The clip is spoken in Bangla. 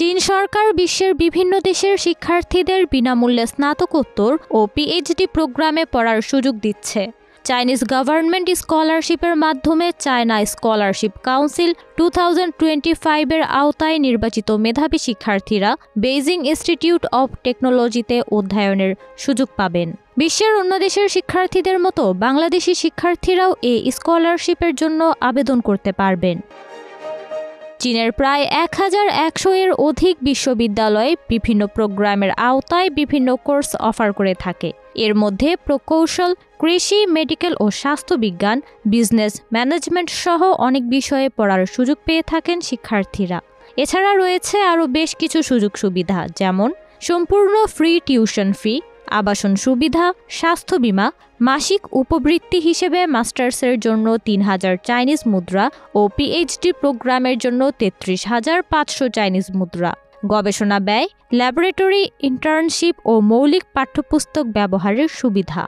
চীন সরকার বিশ্বের বিভিন্ন দেশের শিক্ষার্থীদের বিনামূল্যে স্নাতকোত্তর ও পিএইচডি প্রোগ্রামে পড়ার সুযোগ দিচ্ছে। চাইনিজ গভর্নমেন্ট স্কলারশিপের মাধ্যমে চায়না স্কলারশিপ কাউন্সিল 2025-এর আওতায় নির্বাচিত মেধাবী শিক্ষার্থীরা বেইজিং ইনস্টিটিউট অব টেকনোলজিতে অধ্যয়নের সুযোগ পাবেন। বিশ্বের অন্য দেশের শিক্ষার্থীদের মতো বাংলাদেশি শিক্ষার্থীরাও এই স্কলারশিপের জন্য আবেদন করতে পারবেন। চীনের প্রায় 1100-এর অধিক বিশ্ববিদ্যালয় বিভিন্ন প্রোগ্রামের আওতায় বিভিন্ন কোর্স অফার করে থাকে। এর মধ্যে প্রকৌশল, কৃষি, মেডিকেল ও স্বাস্থ্যবিজ্ঞান, বিজনেস ম্যানেজমেন্ট সহ অনেক বিষয়ে পড়ার সুযোগ পেয়ে থাকেন শিক্ষার্থীরা। এছাড়া রয়েছে আরও বেশ কিছু সুযোগ সুবিধা, যেমন সম্পূর্ণ ফ্রি টিউশন ফি, আবাসন সুবিধা, স্বাস্থ্য বীমা, মাসিক উপবৃত্তি হিসেবে মাস্টার্সের জন্য 3000 চাইনিজ মুদ্রা ও পিএইচডি প্রোগ্রামের জন্য 33,500 চাইনিজ মুদ্রা, গবেষণা ব্যয়, ল্যাবরেটরি ইন্টার্নশিপ ও মৌলিক পাঠ্যপুস্তক ব্যবহারের সুবিধা।